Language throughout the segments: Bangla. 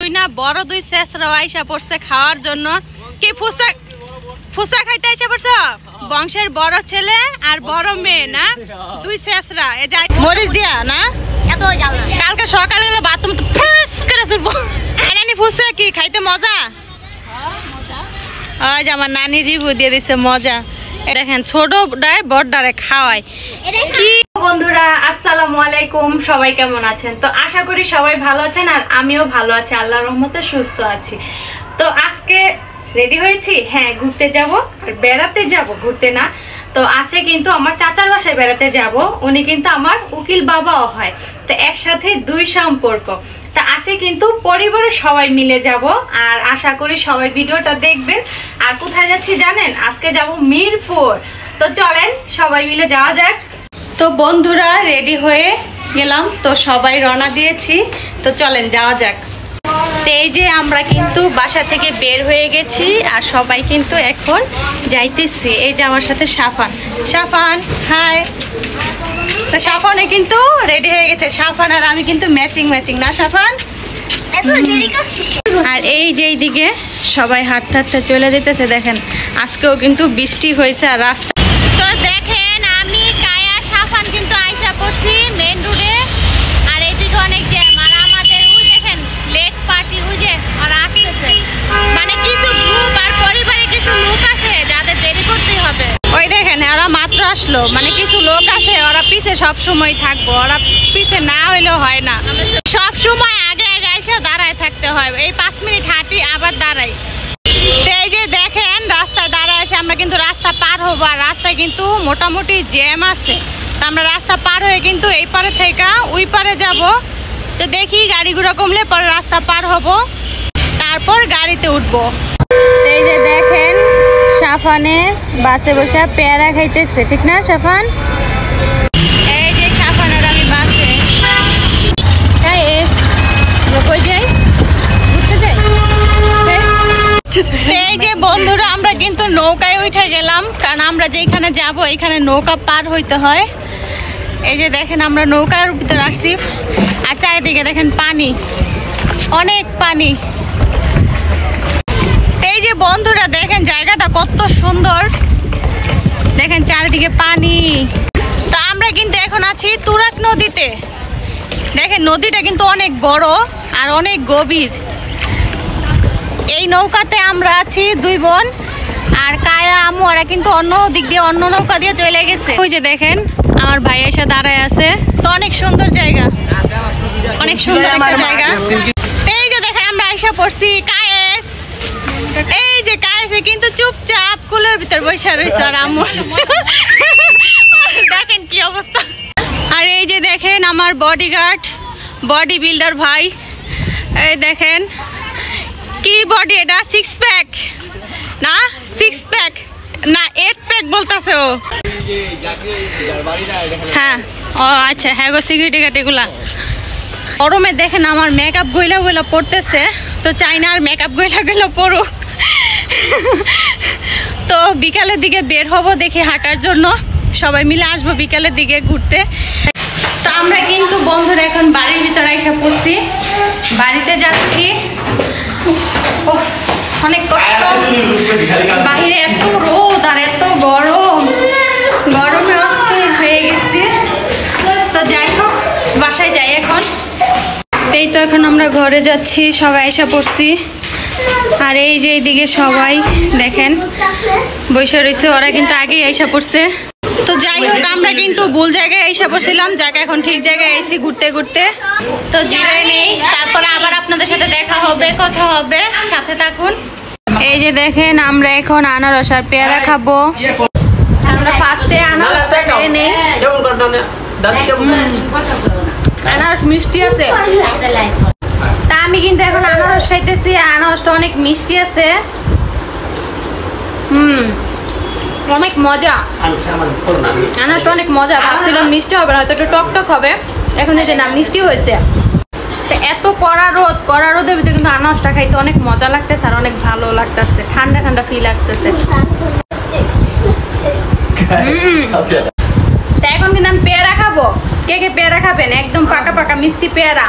তুই না বড় দুই শেষরা আইসা পড়ছে খাওয়ার জন্য। কি ফুসা খাইতে আইসা পড়ছ? বংশের বড় ছেলে আর বড় মেয়ে না, দুই শেষরা। এ যাই মরিচ দিয়া না, কালকে সকালে বাথরুম তো ফ্রেশ করে চলবো। নানি ফুসে কি খাইতে মজা? ওই যে আমার নানি রিভিউ দিয়ে দিছে মজা। দেখেন ছোট ডায় বড় ডারে খাওয়ায়। কি বন্ধুরা, আসসালামু আলাইকুম। সবাই কেমন আছেন? তো আশা করি সবাই ভালো আছেন, আর আমিও ভালো আছি, আল্লাহর রহমতে সুস্থ আছি। তো আজকে রেডি হয়েছি, হ্যাঁ ঘুরতে যাব, আর বেড়াতে যাব, ঘুরতে না। তো আছে কিন্তু আমার চাচার বাসায় বেড়াতে যাব। উনি কিন্তু আমার উকিল বাবাও হয়, তো একসাথে দুই সম্পর্ক। তা আছে কিন্তু পরিবারের সবাই মিলে যাব, আর আশা করি সবাই ভিডিওটা দেখবেন। আর কোথায় যাচ্ছি জানেন? আজকে যাব মিরপুর। তো চলেন সবাই মিলে যাওয়া যাক। তো বন্ধুরা রেডি হয়ে গেলাম, তো সবাই রওনা দিয়েছি, তো চলেন যাওয়া যাক। তো এই যে আমরা কিন্তু বাসা থেকে বের হয়ে গেছি, আর সবাই কিন্তু এখন যাইতেছি। এই যে আমার সাথে সাফান হাই। তো সাফানে কিন্তু রেডি হয়ে গেছে, সাফান আর আমি কিন্তু ম্যাচিং না সাফান? আর এই যে এইদিকে সবাই হাঁটতে চলে যেতেছে। দেখেন আজকেও কিন্তু বৃষ্টি হয়েছে আর রাস্তা। তো দেখেন আমি কায়া সাফান কিন্তু আইসা পড়ছি মেন রোডে, আর এইদিকে অনেক জ্যাম। আর আমাদের ওই দেখেন লেট পার্টি ওই যে ওরা আসতেছে, মানে কিছু গ্রুপ আর পরিবারে কিছু লোক আছে যাদের দেরি করতে হবে। ওই দেখেন ওরা মাত্র আসলো, মানে কিছু লোক আছে ওরা পিছে সব সময় থাকবো, ওরা পিছে না হইলেও হয় না, সব সময় আগে এসে দাঁড়ায় থাকতে হয়। এই 5 মিনিট হাঁটি আবার দাঁড়াই। এই যে দেখেন রাস্তায় দাঁড়ায় আছে, আমরা কিন্তু রাস্তা পার হবো, আর রাস্তায় কিন্তু মোটামুটি জ্যাম আছে। তো আমরা রাস্তা পার হয়ে কিন্তু এই পারে থেকে ওই পারে যাব। তো দেখি গাড়ি ঘোড়া কমলে পরে রাস্তা পার হব, তারপর গাড়িতে উঠবো। এই যে দেখেন সাফানে বাসে বসে পেয়ারা খাইতেছে, ঠিক না সাফান? এই যে সাফান আর আমি বাসে কই যাই, ঘুরতে যাই। এই যে বন্ধুরা আমরা কিন্তু নৌকায় উঠে গেলাম, কারণ আমরা যেখানে যাব এখানে নৌকা পার হইতে হয়। এই যে দেখেন আমরা নৌকার ভিতরে আসছি, আর চারিদিকে দেখেন পানি, অনেক পানি। এই যে বন্ধুরা দেখেন জায়গাটা কত সুন্দর, দেখেন চারিদিকে পানি। তো আমরা কিন্তু এখন আছি তুরাগ নদীতে। দেখেন নদীটা কিন্তু অনেক বড় আর অনেক গভীর। এই নৌকাতে আমরা আছি 2 বোন, আর কায়া আমু ওরা কিন্তু অন্য দিক দিয়ে অন্য নৌকা দিয়ে চলে গেছে। ওই যে দেখেন আমার ভাই এসে দাঁড়ায় আছে। তো অনেক সুন্দর জায়গা, অনেক সুন্দর একটা জায়গা। এই যে দেখেন আমরা এসে পড়ছি কায়েস। এই যে কায়েসে কিন্তু চুপচাপ কুলের ভিতর বসে রয়েছে, আর আমু দেখেন কি অবস্থা। আর এই যে দেখেন আমার বডিগার্ড, বডি বিল্ডার ভাই। এই দেখেন কি বডি, এটা 6 প্যাক না, 6 প্যাক না 8 প্যাক বলতেছে ও। হ্যাঁ ও আচ্ছা, হ্যাঁ গো সিকিউরিটি গার্ড এগুলা। গরমে দেখেন আমার মেকআপ গইলা পড়তেছে, তো চাই না আর মেকআপ গইলা পড়ুক। তো বিকালের দিকে বের হব দেখি হাঁটার জন্য, সবাই মিলে আসবো বিকালের দিকে ঘুরতে। তো আমরা কিন্তু বন্ধুরা এখন বাড়ির ভিতরে এসে পড়ছি, বাড়িতে যাচ্ছি। অনেক কষ্ট, বাইরে এত রোদ আর এত গরম, গরমে অস্থির হয়ে গেছি। তো যাই হোক বাসায় যাই এখন। এই তো এখন আমরা ঘরে যাচ্ছি, সবাই এসে পড়ছি। আর এই যে এইদিকে সবাই দেখেন বসে রয়েছে, ওরা কিন্তু আগেই এসে পড়ছে। তো যাই হোক আমরা কিন্তু ভুল জায়গায় এসে পড়ছিলাম, জায়গা এখন ঠিক জায়গায় এসে ঘুরতে। তো জিরাই নেই, তারপরে আবার আপনাদের সাথে দেখা হবে, কথা হবে, সাথে থাকুন। এই যে দেখেন আমরা এখন আনারস আর পেয়ারা খাবো। আমরা ফার্স্টে আনারসটা খেয়ে নেই। আনারস মিষ্টি আছে, তা আমি কিন্তু এখন আনারস খাইতেছি। আনারসটা অনেক মিষ্টি আছে, অনেক মজা। আনারসটা অনেক মজা, ভাবছিলাম মিষ্টি হবে না, হয়তো একটু টক হবে, এখন এই যে না মিষ্টি হয়েছে। তো এত কড়া রোদের ভিতরে কিন্তু আনারসটা খাইতে অনেক মজা লাগতেছে, আর অনেক ভালো লাগতেছে, ঠান্ডা ফিল আসতেছে। তো এখন কিন্তু আমি পেয়ারা খাবো। কে কে পেয়ারা খাবেন? একদম পাকা মিষ্টি পেয়ারা।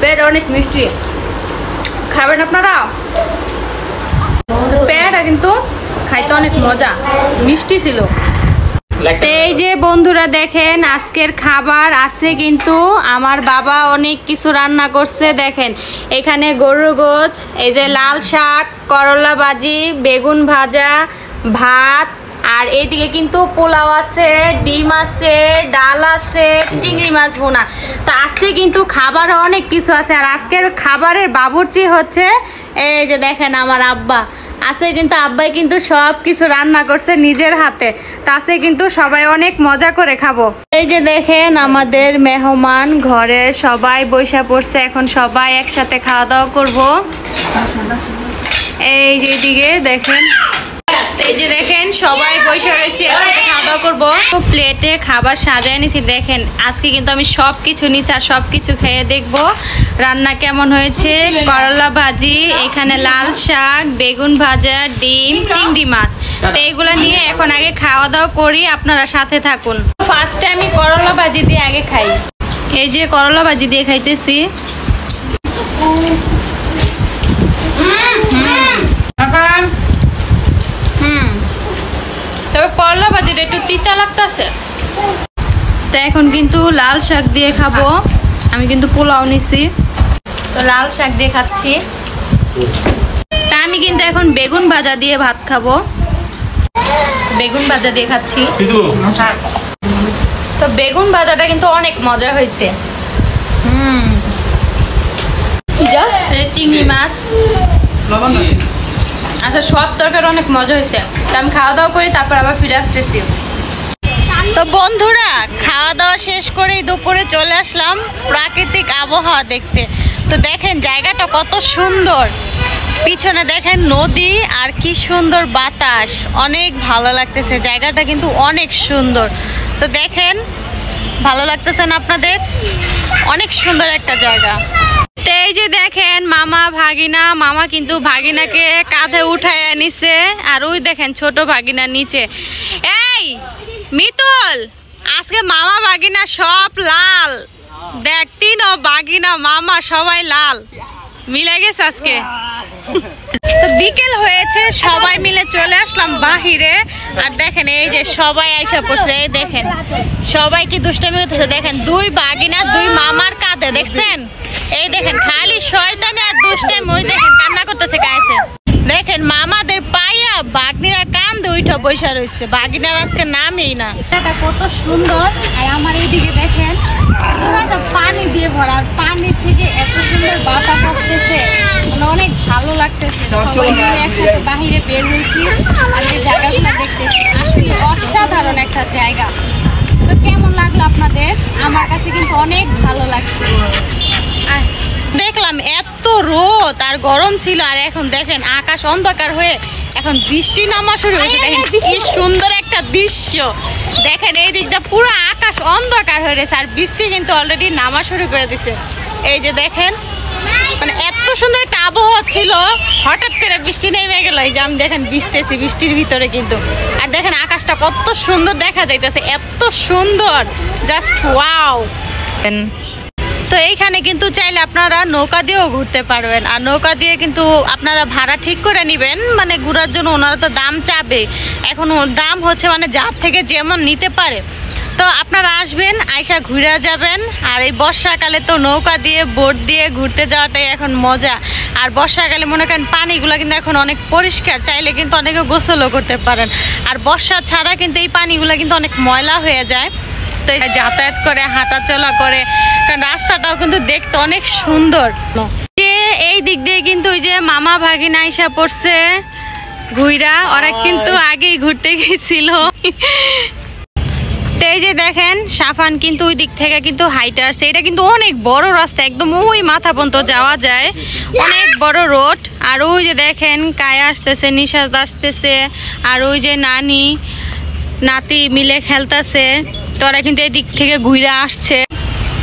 পেট অনেক মিষ্টি, খাবেন আপনারা? পেয়ারা কিন্তু খাইতে অনেক মজা, মিষ্টি ছিল। এই যে বন্ধুরা দেখেন আজকের খাবার আছে, কিন্তু আমার বাবা অনেক কিছু রান্না করছে। দেখেন এখানে গরুর গোছ, এই যে লাল শাক, করলা ভাজি, বেগুন ভাজা, ভাত, আর এইদিকে কিন্তু পোলাও আছে, ডিম আছে, ডাল আছে, চিংড়ি মাছ ভুনা। তো আজকে কিন্তু খাবার অনেক কিছু আছে। আর আজকের খাবারের বাবুর্চি হচ্ছে এই যে দেখেন আমার আব্বা আছে, কিন্তু আব্বাই কিন্তু সব কিছু রান্না করছে নিজের হাতে। তাতে কিন্তু সবাই অনেক মজা করে খাবো। এই যে দেখেন আমাদের মেহমান ঘরে সবাই বসে পড়ছে, এখন সবাই একসাথে খাওয়া দাওয়া করবো। এই যে এদিকে দেখেন, এই যে দেখেন সবাই বসে রয়েছে, একসাথে খাওয়া দাওয়া করবো। তো প্লেটে খাবার সাজায় নিছি। দেখেন আজকে কিন্তু আমি সব কিছু নিচ্ছি আর সব কিছু খেয়ে দেখবো রান্না কেমন হয়েছে। করলা ভাজি, এখানে লাল শাক, বেগুন ভাজা, ডিম, চিংড়ি মাছ। তো এগুলো নিয়ে এখন আগে খাওয়া দাওয়া করি, আপনারা সাথে থাকুন। ফার্স্টে আমি করলা ভাজি দিয়ে আগে খাই। এই যে করলা ভাজি দিয়ে খাইতেছি। তবে করলা ভাজিটা একটু তিতা লাগতেছে। তো এখন কিন্তু লাল শাক দিয়ে খাবো। আমি কিন্তু পোলাও নিছি, তো লাল শাক দিয়ে খাচ্ছি। তা আমি কিন্তু এখন বেগুন ভাজা দিয়ে ভাত খাবো, বেগুন ভাজা দিয়ে খাচ্ছি। তো বেগুন ভাজাটা কিন্তু অনেক মজা হয়েছে। চিংড়ি মাছ, আচ্ছা সব তরকারি অনেক মজা হয়েছে। তো আমি খাওয়া দাওয়া করি, তারপর আবার ফিরে আসতেছি। তো বন্ধুরা খাওয়া দাওয়া শেষ করেই দুপুরে চলে আসলাম প্রাকৃতিক আবহাওয়া দেখতে। তো দেখেন জায়গাটা কত সুন্দর, পিছনে দেখেন নদী আর কি সুন্দর বাতাস, অনেক ভালো লাগতেছে। জায়গাটা কিন্তু অনেক সুন্দর। তো দেখেন ভালো লাগতেছে না আপনাদের? অনেক সুন্দর একটা জায়গা। তো এই যে দেখেন মামা ভাগিনা, মামা কিন্তু ভাগিনাকে কাঁধে উঠায় নিছে, আর ওই দেখেন ছোট ভাগিনা নিচে। এই মিতুল, আজকে মামা ভাগিনা সব লাল, দেখ তিনও ভাগিনা মামা সবাই লাল, মিলে গেছে আজকে। তো বিকেল হয়েছে, সবাই মিলে চলে আসলাম বাহিরে। আর দেখেন এই যে সবাই আইসা পড়ছে, এই দেখেন সবাই কি দুষ্টামি করতেছে। দেখেন দুই ভাগিনা দুই মামার কাঁধে, দেখছেন? এই দেখেন খালি শয়তানি আর দুষ্টামি, ওই দেখেন কান্না করতেছে গাইছে। দেখেন মামাদের পাইয়া বাগনিরা কান্দে উঠা বৈশা রয়েছে, বাগিনার আজকে নামেই না। এটা কত সুন্দর। আর আমার এইদিকে দেখেন পুরাটা পানি দিয়ে ভরা, আর পানির থেকে এত সুন্দর বাতাস আসতেছে, মানে অনেক ভালো লাগতেছে। সবাই মিলে একসাথে বাহিরে বের হয়েছি আর এই জায়গাগুলো দেখতেছি, আসলে অসাধারণ একটা জায়গা। তো কেমন লাগলো আপনাদের? আমার কাছে কিন্তু অনেক ভালো লাগছে। দেখলাম এত রোদ আর গরম ছিল, আর এখন দেখেন আকাশ অন্ধকার হয়ে এখন বৃষ্টি নামা শুরু হয়েছে। দেখেন কি সুন্দর একটা দৃশ্য। দেখেন এই দিকটা পুরো আকাশ অন্ধকার হয়ে গেছে, আর বৃষ্টি কিন্তু অলরেডি নামা শুরু করে দিছে। এই যে দেখেন মানে এত সুন্দর একটা আবহাওয়া ছিল, হঠাৎ করে বৃষ্টি নেমে গেল। এই যে আমি দেখেন ভিজতেছি বৃষ্টির ভিতরে কিন্তু। আর দেখেন আকাশটা কত সুন্দর দেখা যাইতেছে, এত সুন্দর, জাস্ট ওয়াও। তো এইখানে কিন্তু চাইলে আপনারা নৌকা দিয়েও ঘুরতে পারবেন, আর নৌকা দিয়ে কিন্তু আপনারা ভাড়া ঠিক করে নেবেন, মানে ঘোরার জন্য ওনারা তো দাম চাবে। এখন দাম হচ্ছে মানে যার থেকে যেমন নিতে পারে। তো আপনারা আসবেন, আইসা ঘুরে যাবেন। আর এই বর্ষাকালে তো নৌকা দিয়ে বোট দিয়ে ঘুরতে যাওয়াটাই এখন মজা। আর বর্ষাকালে মনে করেন পানিগুলো কিন্তু এখন অনেক পরিষ্কার, চাইলে কিন্তু অনেকে গোসলও করতে পারেন। আর বর্ষা ছাড়া কিন্তু এই পানিগুলো কিন্তু অনেক ময়লা হয়ে যায়। তো যাতায়াত করে হাঁটা চলা করে, কারণ রাস্তাটাও কিন্তু দেখতে অনেক সুন্দর। এই দিক দিয়ে কিন্তু ওই যে মামা ভাগিনা আইসা পড়ছে ঘুইরা, ওরা কিন্তু আগেই ঘুরতে গেছিল। তো এই যে দেখেন সাফান কিন্তু ওই দিক থেকে কিন্তু হাইটে আসছে। এটা কিন্তু অনেক বড় রাস্তা, একদম ওই মাথা পর্যন্ত যাওয়া যায়, অনেক বড় রোড। আর ওই যে দেখেন কায়া আসতেছে, নিশাদ আসতেছে, আর ওই যে নানি নাতি মিলে খেলতেছে। তোরা কিন্তু এই দিক থেকে ঘুরে আসছে।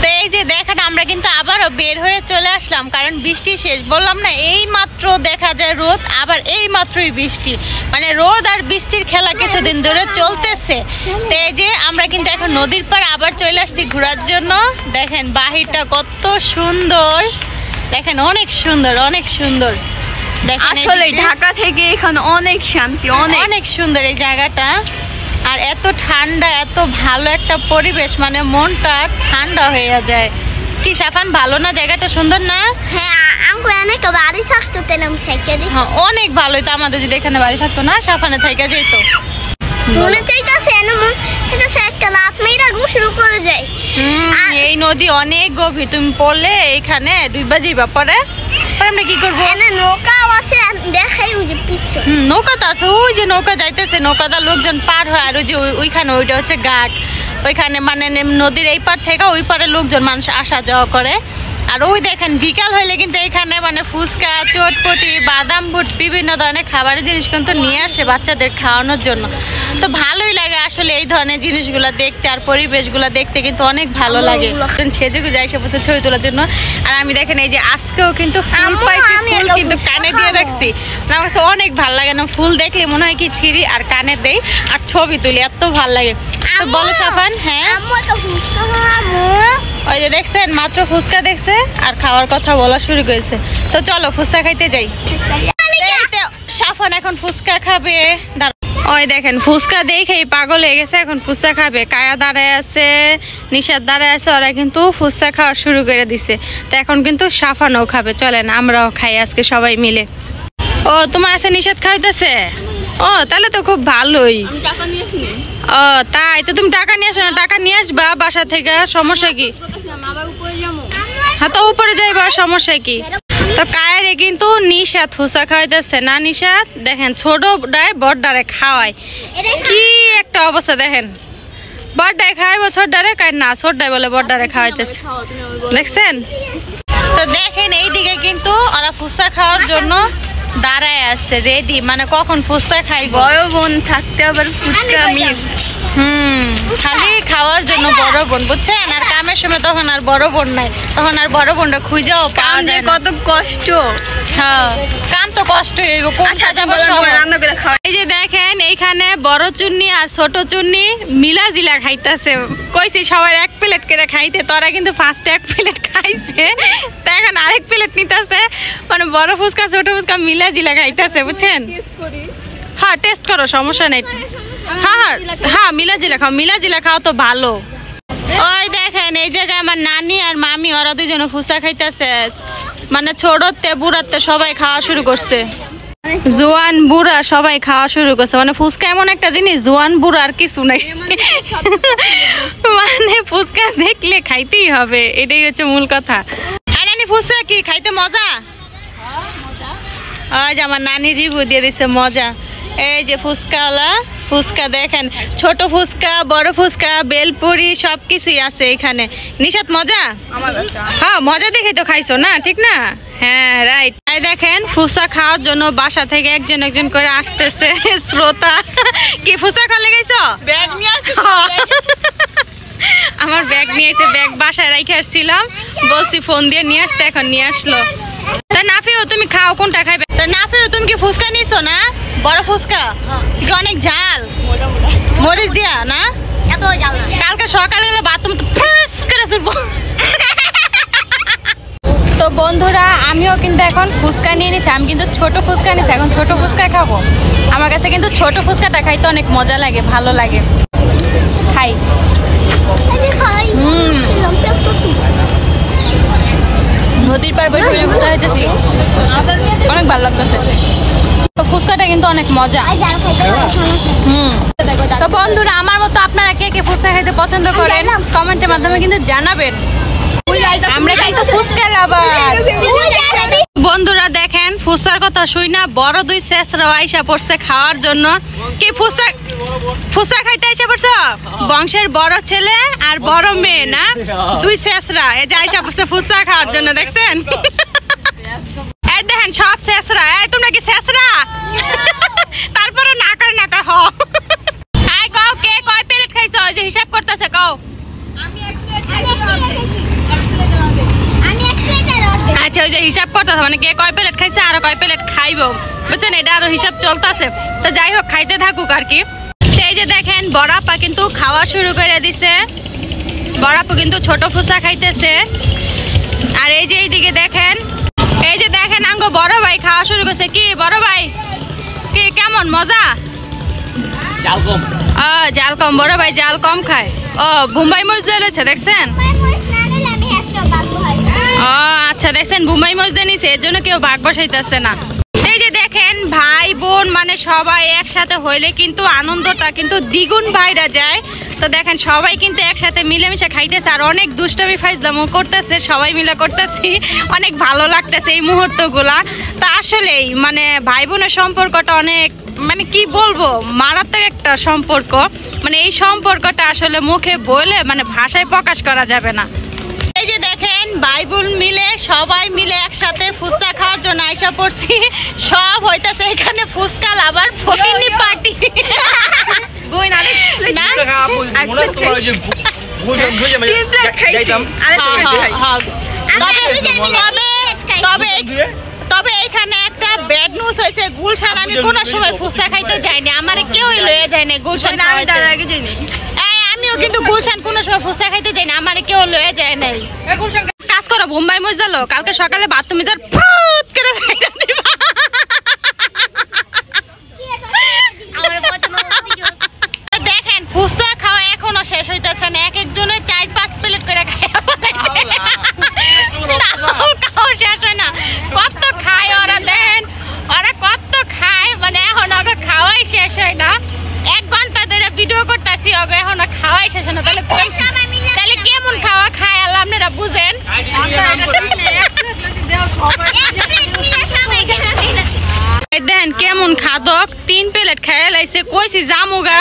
তো এই যে দেখেন আমরা কিন্তু আবারও বের হয়ে চলে আসলাম, কারণ বৃষ্টি শেষ। বললাম না এই মাত্র দেখা যায় রোদ, আবার এই মাত্রই বৃষ্টি, মানে রোদ আর বৃষ্টির খেলা কিছুদিন ধরে চলতেছে। তো এই যে আমরা কিন্তু এখন নদীর পাড় আবার চলে আসছি ঘোরার জন্য। দেখেন বাহিরটা কত সুন্দর, দেখেন অনেক সুন্দর, অনেক সুন্দর। আসলে ঢাকা থেকে এখানে অনেক শান্তি, অনেক সুন্দর এই জায়গাটা। আর এত ঠান্ডা, এত ভালো একটা পরিবেশ, মানে মনটা ঠান্ডা হয়ে যায়। কি সাফান, ভালো না জায়গাটা? সুন্দর না? অনেক ভালো হইতো আমাদের যদি এখানে বাড়ি থাকতো না, সাফানে থাইকা যেত। এই নদী অনেক গভীর, তুমি পড়লে এইখানে ডুইবা যাইবা। পরে আমরা কি করবো? নৌকা তো আছে, ওই যে নৌকা যাইতেছে, নৌকাটা লোকজন পার হয়। আর ওই যে ওইখানে ওইটা হচ্ছে ঘাট, ওইখানে মানে নদীর এই পার থেকে ওই পারে লোকজন মানুষ আসা যাওয়া করে। আর ওই দেখেন বিকাল হইলে কিন্তু এখানে মানে ফুচকা, চটপটি, বাদাম বুট, বিভিন্ন ধরনের খাবারের জিনিস কিন্তু নিয়ে আসে বাচ্চাদের খাওয়ানোর জন্য। তো ভালোই লাগে আসলে এই ধরনের জিনিসগুলো দেখতে, আর পরিবেশগুলো দেখতে কিন্তু অনেক ভালো লাগে। সেজে গুজে এসে বসে ছবি তোলার জন্য। আর আমি দেখেন এই যে আজকেও কিন্তু ফুল পাইছি, ফুল কিন্তু কানে দিয়ে রাখছি। আমার কাছে অনেক ভালো লাগে না, ফুল দেখলে মনে হয় কি ছিঁড়ি আর কানে দেই আর ছবি তুলি, এত ভালো লাগে। তো বলো সাফান। হ্যাঁ, ওই যে দেখছেন মাত্র ফুচকা দেখছে আর খাওয়ার কথা বলা শুরু করেছে। তো চলো ফুচকা খাইতে যাই। সাফান এখন ফুচকা খাবে। ওই দেখেন ফুচকা দেখেই পাগল হয়ে গেছে, এখন ফুচকা খাবে। কায়া দাঁড়ায় আছে, নিশাদ দাঁড়ায় আছে, ওরা কিন্তু ফুচকা খাওয়া শুরু করে দিছে। তো এখন কিন্তু সাফানও খাবে, চলেন আমরাও খাই আজকে সবাই মিলে। ও তোমার আছে নিশাদ খাইতেছে? ও তাহলে তো খুব ভালোই। ও তাই তো, তুমি টাকা নিয়ে আসো না? টাকা নিয়ে আসবা বাসা থেকে, সমস্যা কি? হ্যাঁ তো উপরে যাইবা, সমস্যা কি? তো কায়েরে কিন্তু নিশাদ ফুচকা খাওয়াইতেছে না। নিশাদ দেখেন ছোট ডায় বড় ডারে খাওয়ায়, কি একটা অবস্থা দেখেন। বড় ডায় খাওয়াইবো ছোট ডারে, কায় না ছোট ডায় বলে বড় ডারে খাওয়াইতেছে, দেখছেন? তো দেখেন এইদিকে কিন্তু ওরা ফুচকা খাওয়ার জন্য দাঁড়ায় আছে রেডি, মানে কখন ফুচকা খাই। বড় বোন থাকতে আবার ফুচকা মিস। খালি খাওয়ার জন্য বড় বোন, বুঝছেন? আর কামের সময় তখন আর বড় বোন নাই, তখন আর বড় বোনটা খুঁজেও পাওয়া যায় না। কত কষ্ট। হ্যাঁ কাম তো কষ্ট। এই যে দেখেন এইখানে বড় চুন্নি আর ছোট চুন্নি মিলা জিলা খাইতেছে। কইছি সবাই এক প্লেট করে খাইতে, তোরা কিন্তু ফার্স্টে এক প্লেট খাইছে, তো এখন আরেক প্লেট নিতেছে। মানে বড় ফুচকা ছোট ফুচকা মিলা জিলা খাইতেছে, বুঝছেন? হ্যাঁ টেস্ট করো, সমস্যা নেই। হ্যাঁ হ্যাঁ মিলা জিলা খাও, মিলা জিলা খাও তো ভালো। ওই দেখেন এই জায়গায় আমার নানি আর মামি ওরা দুজনে ফুচকা খাইতেছে। মানে ছোটতে বুড়াতে সবাই খাওয়া শুরু করছে, জোয়ান বুড়া সবাই খাওয়া শুরু করছে। মানে ফুচকা এমন একটা জিনিস, জোয়ান বুড়া আর কিছু নাই। মানে ফুচকা দেখলে খাইতেই হবে, এটাই হচ্ছে মূল কথা। আর নানি ফুচকা কি খাইতে মজা? ওই যে আমার নানি রিভিউ দিয়ে দিছে মজা। এই যে ফুচকাওয়ালা, ফুচকা দেখেন ছোট ফুচকা, বড় ফুচকা, বেলপুরি সবকিছুই আছে এখানে। নিশাত মজা? হ্যাঁ মজা দেখে তো খাইছো না, ঠিক না? হ্যাঁ রাইট। তাই দেখেন ফুচকা খাওয়ার জন্য বাসা থেকে একজন একজন করে আসতেছে শ্রোতা। কি ফুচকা খাওয়া গেছো? ব্যাগ নিয়ে আমার ব্যাগ নিয়ে এসে, ব্যাগ বাসায় রেখে আসছিলাম, বলছি ফোন দিয়ে নিয়ে আসতে, এখন নিয়ে আসলো। তা নাফিও তুমি খাও, কোনটা খাইবে? তা নাফিও তুমি কি ফুচকা নিছো না? বড় ফুচকা কি অনেক ঝাল, মরিচ দিয়া না? কালকে সকালে বাথরুম তো ফ্রেশ করে চলবো। তো বন্ধুরা আমিও কিন্তু এখন ফুচকা নিয়ে নিচ্ছি, আমি কিন্তু ছোট ফুচকা নিচ্ছি, এখন ছোট ফুচকা খাবো। আমার কাছে কিন্তু ছোট ফুচকাটা খাইতে অনেক মজা লাগে, ভালো লাগে, খাই। নদীর পার বসে ফুচকা খাইতেছি, অনেক ভালো লাগতেছে। তো ফুচকাটা কিন্তু অনেক মজা। তো বন্ধুরা আমার মতো আপনারা কে কে ফুচকা খাইতে পছন্দ করেন কমেন্টের মাধ্যমে কিন্তু জানাবেন। আমরা কিন্তু ফুচকা লাভার। বন্ধুরা দেখেন ফুচকার কথা শুই না বড় দুই শেষরাও আইসা পড়ছে খাওয়ার জন্য। কি ফুচকা খাইতে আইসা পড়ছে বংশের বড় ছেলে আর বড় মেয়ে না, দুই শেষরা এই যে আইসা পড়ছে ফুচকা খাওয়ার জন্য, দেখছেন? এই দেখেন সব শেষরা। এই তোমরা কি শেষরা? তারপরে নাকার নাকা হ। আই কও কে কয় প্লেট খাইছো, যে হিসাব করতেছে কও। আচ্ছা ওই যে হিসাব করতেছে, মানে কে কয় প্লেট খাইছে আর কয় প্লেট খাইবো, বুঝছেন? এটা আরো হিসাব চলতেছে। তো যাই হোক খাইতে থাকুক আর কি। এই যে দেখেন বড়াপা কিন্তু খাওয়া শুরু করে দিছে, বড়াপা কিন্তু ছোট ফুচকা খাইতেছে। আর এই যে এইদিকে দেখেন শুরু করছে কি বড় ভাই? কি কেমন মজা? জাল কম। জাল কম, বড় ভাই জাল কম খায়। ও বোম্বাই মরিচ দিয়ে রয়েছে দেখছেন? ও আচ্ছা, দেখছেন বোম্বাই মরিচ দিয়ে নিছে, এর জন্য কেউ ভাগ বসাইতেছে না। এই যে দেখেন ভাই বোন মানে সবাই একসাথে হইলে কিন্তু আনন্দটা কিন্তু দ্বিগুণ বাইরে যায়। তো দেখেন সবাই কিন্তু একসাথে মিলেমিশে খাইতেছে আর অনেক দুষ্টামি ফাইজলামও করতেছে, সবাই মিলে করতেছি, অনেক ভালো লাগতেছে এই মুহূর্তগুলা। তা আসলেই মানে ভাই বোনের সম্পর্কটা অনেক মানে কি বলবো মারাত্মক একটা সম্পর্ক। মানে এই সম্পর্কটা আসলে মুখে বলে মানে ভাষায় প্রকাশ করা যাবে না। এই যে দেখেন ভাই বোন মিলে সবাই মিলে একসাথে ফুচকা খাওয়ার জন্য আইসা পড়ছি। সব হইতাছে এখানে ফুচকা আবার ফকিনি পার্টি। তবে এখানে একটা ব্যাড নিউজ হয়েছে, গুলশান আমি কোনো সময় ফুচকা খাইতে যাইনি, আমার কেউই লয়ে যায় না গুলশান। আমিও কিন্তু গুলশান কোনো সময় ফুচকা খাইতে যাই না, আমার কেউ লয়ে যায় নাই। কাজ করো বোম্বাই মরিচ দিলো, কালকে সকালে বাথরুমে যার ফুট করে দিবা। দেখেন ফুচকা খাওয়া এখনো শেষ হইতেছে না, এক একজনের 4-5 প্লেট করে খাওয়া শেষ হয় না। কত খায় ওরা, দেন ওরা কত খায়, মানে এখন ওকে খাওয়াই শেষ হয় না। 1 ঘন্টা ধরে ভিডিও করতেছি, ওকে এখনো খাওয়াই শেষ হয় না। তাহলে কেমন খাওয়া খায় আল্লাহ আপনারা বুঝেন। দেন কেমন খাদক, 3 প্লেট খেয়ে লাইছে, কইছি জামুগা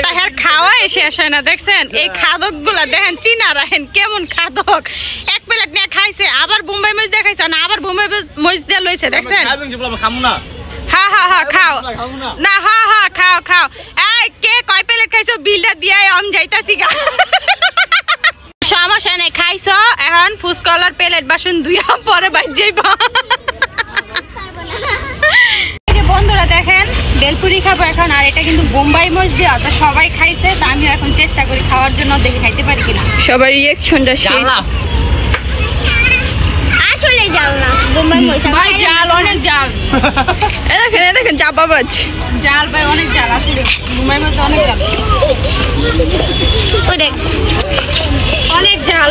তাহার খাওয়াই শেষ হয় না। দেখছেন এই খাদক গুলা দেখেন, চিনা রাখেন কেমন খাদক। 1 প্লেট নিয়ে খাইছে, আবার বোম্বাই মরিচ দিয়ে খাইছে না, আবার বোম্বাই মরিচ দিয়ে লইছে। দেখছেন হ্যাঁ হ্যাঁ হ্যাঁ খাও না, হ্যাঁ হ্যাঁ খাও খাও। এই কে কয় প্লেট খাইছো বিলটা দিয়ে আমি যাইতাছি গা। সমস্যা নেই, খাইছো এখন ফুসকলার প্লেট বাসন ধুইয়া পরে বাইর যাইবা। বন্ধুরা দেখেন বেলপুরি খাবো এখন, আর এটা কিন্তু বোম্বাই মরিচ দেওয়া, তো সবাই খাইছে, তা আমি এখন চেষ্টা করি খাওয়ার জন্য, দেখি খাইতে পারি কিনা। সবার রিঅ্যাকশনটা শেষ। আসলে জাল না বোম্বাই মরিচ, ভাই জাল অনেক জাল। দেখেন দেখেন চাপাবাজ জাল ভাই অনেক জাল, আসলে বোম্বাই মরিচ অনেক জাল, ওই দেখ অনেক জাল।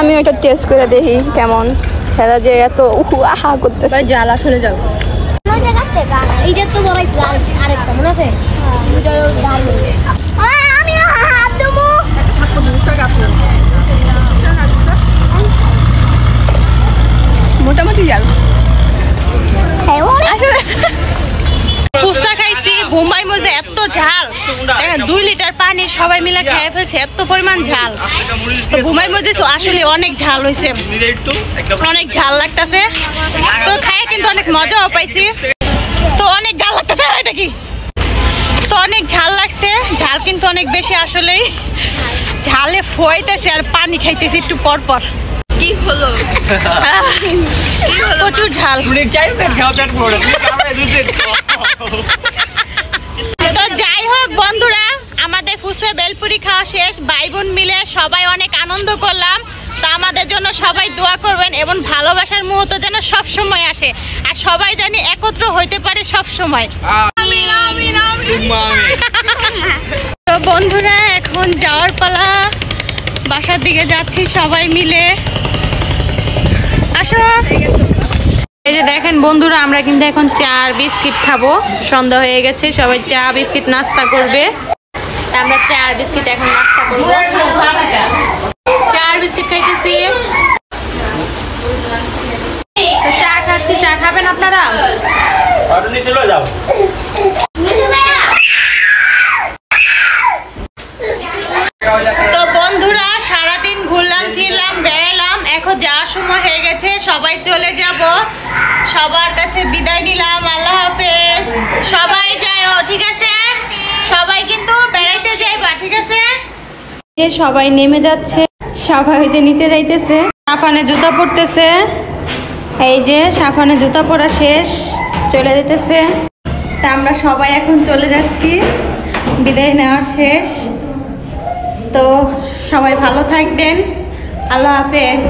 আমি ওটা টেস্ট করে দেখি কেমন। খেলা যে এত আহা করতে ভাই জাল আসলে জাল। এইটা তো বড় আরেকটা মনে আছে, আমি হাত দেবো। মোটামুটি জাল। ফুচকা খাইছি, বোম্বাই মরিচে এত ঝাল, দেখেন 2 লিটার পানি সবাই মিলে খেয়ে ফেলছে, এত পরিমাণ ঝাল। তো বোম্বাই মরিচ আসলে অনেক ঝাল হয়েছে, অনেক ঝাল লাগতেছে। তো খায় কিন্তু অনেক মজাও পাইছি। তো অনেক ঝাল লাগতেছে এটা কি, তো অনেক ঝাল লাগছে, ঝাল কিন্তু অনেক বেশি, আসলেই ঝালে ফোয়াইতেছে আর পানি খাইতেছি একটু পর পর। কি হলো? প্রচুর ঝাল। তো যাই হোক বন্ধুরা, আমাদের ফুচকা বেলপুরি খাওয়া শেষ, ভাই বোন মিলে সবাই অনেক আনন্দ করলাম। তো আমাদের জন্য সবাই দোয়া করবেন এবং ভালোবাসার মুহূর্ত যেন সব সময় আসে, আর সবাই জানি একত্র হইতে পারে সব সময়। তো বন্ধুরা এখন যাওয়ার পালা, বাসার দিকে যাচ্ছি সবাই মিলে। আসো। এই যে দেখেন বন্ধুরা, আমরা কিন্তু এখন চা আর বিস্কিট খাবো, সন্ধ্যা হয়ে গেছে, সবাই চা বিস্কিট নাস্তা করবে। আমরা চা আর বিস্কিট এখন নাস্তা করবো, চা আর বিস্কিট খাইতেছি। চা খাচ্ছি, চা খাবেন আপনারা? তো বন্ধুরা সারাদিন ঘুরলাম ফিরলাম বেড়ালাম, এখন যাওয়ার সময় হয়ে গেছে, সবাই চলে যাব, সবার কাছে বিদায় নিলাম, আল্লাহ হাফেজ। সবাই যাও, ঠিক আছে? সবাই কিন্তু বেড়াইতে যাইবা, ঠিক আছে? সবাই নেমে যাচ্ছে, সবাই ওই যে নিচে যাইতেছে, সাফানে জুতা পরতেছে। এই যে সাফানে জুতা পরা শেষ, চলে যেতেছে। তা আমরা সবাই এখন চলে যাচ্ছি, বিদায় নেওয়া শেষ। তো সবাই ভালো থাকবেন, আল্লাহ হাফেজ।